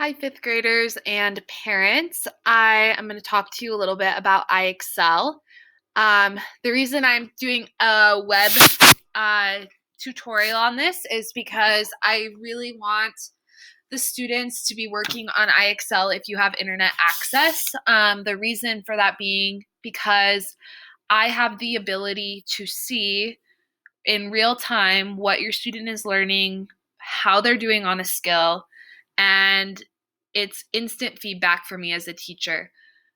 Hi, fifth graders and parents. I am going to talk to you a little bit about IXL. The reason I'm doing a web uh, tutorial on this is because I really want the students to be working on IXL if you have internet access. The reason for that being because I have the ability to see in real time what your student is learning, how they're doing on a skill, and it's instant feedback for me as a teacher.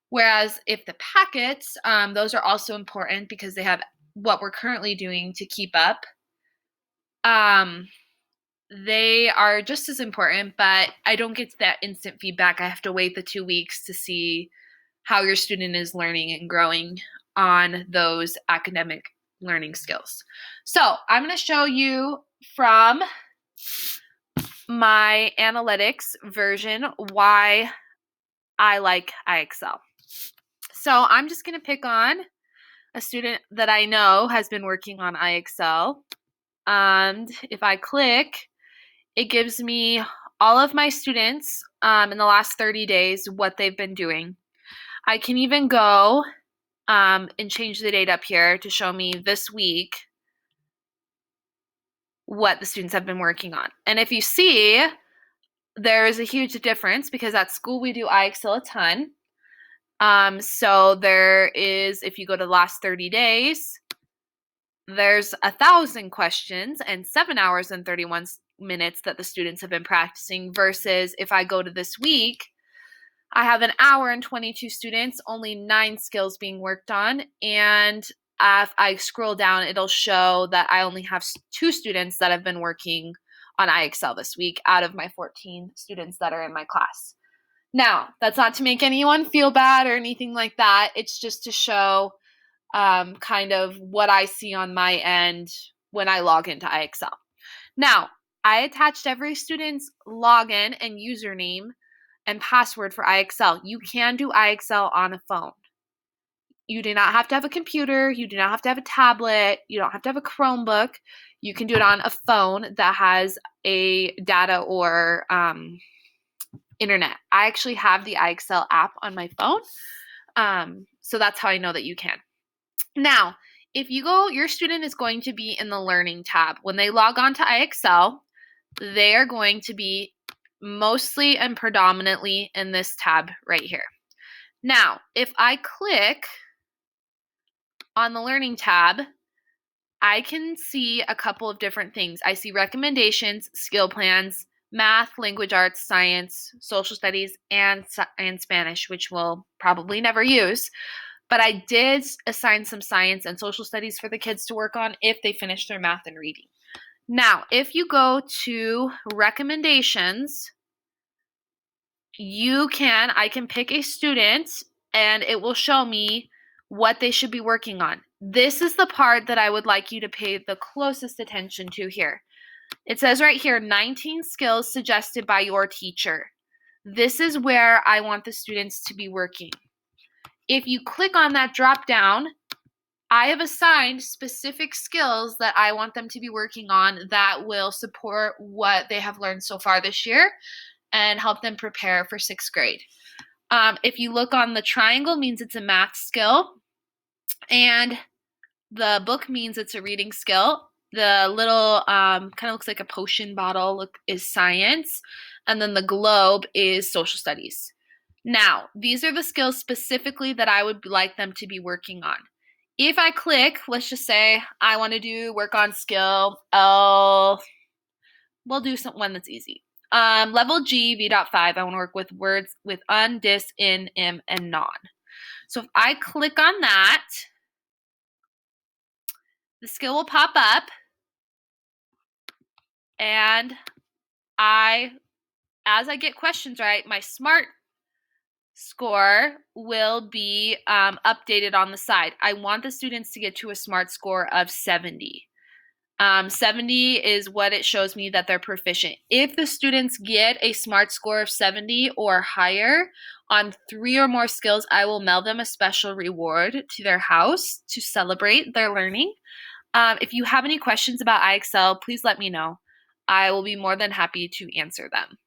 Whereas if the packets, those are also important because they have what we're currently doing to keep up. Um, they are just as important, but I don't get that instant feedback. I have to wait the 2 weeks to see how your student is learning and growing on those academic learning skills. So I'm going to show you from my analytics version why I like IXL. So I'm just going to pick on a student that I know has been working on IXL. And if I click, it gives me all of my students in the last 30 days, what they've been doing. I can even go and change the date up here to show me this week what the students have been working on. And if you see, there is a huge difference because at school we do IXL a ton. So there is, if you go to the last 30 days, there's 1,000 questions and 7 hours and 31 minutes that the students have been practicing versus if I go to this week, I have an hour and 22 students, only 9 skills being worked on. And if I scroll down, it'll show that I only have 2 students that have been working on IXL this week out of my 14 students that are in my class. Now, that's not to make anyone feel bad or anything like that. It's just to show kind of what I see on my end when I log into IXL. Now, I attached every student's login and username and password for IXL. You can do IXL on a phone. You do not have to have a computer. You do not have to have a tablet. You don't have to have a Chromebook. You can do it on a phone that has a data or internet. I actually have the IXL app on my phone. So that's how I know that you can. Now, if you go, your student is going to be in the Learning tab. When they log on to IXL, they are going to be mostly and predominantly in this tab right here. Now, if I click on the Learning tab, I can see a couple of different things. I see recommendations, skill plans, math, language arts, science, social studies, and Spanish, which we'll probably never use. But I did assign some science and social studies for the kids to work on if they finish their math and reading. Now, if you go to recommendations, I can pick a student and it will show me what they should be working on. This is the part that I would like you to pay the closest attention to here. It says right here, 19 skills suggested by your teacher. This is where I want the students to be working. If you click on that drop down, I have assigned specific skills that I want them to be working on that will support what they have learned so far this year and help them prepare for 6th grade. If you look on the triangle, means it's a math skill, and the book means it's a reading skill. The little kind of looks like a potion bottle is science, and then the globe is social studies. Now, these are the skills specifically that I would like them to be working on. If I click, let's just say I want to work on skill L, we'll do one that's easy. Level G, V.5, I want to work with words with un, dis, in, im, and non. So if I click on that, the skill will pop up, and as I get questions right, my SMART score will be updated on the side. I want the students to get to a SMART score of 70. 70 is what it shows me that they're proficient. If the students get a SMART score of 70 or higher on 3 or more skills, I will mail them a special reward to their house to celebrate their learning. If you have any questions about IXL, please let me know. I will be more than happy to answer them.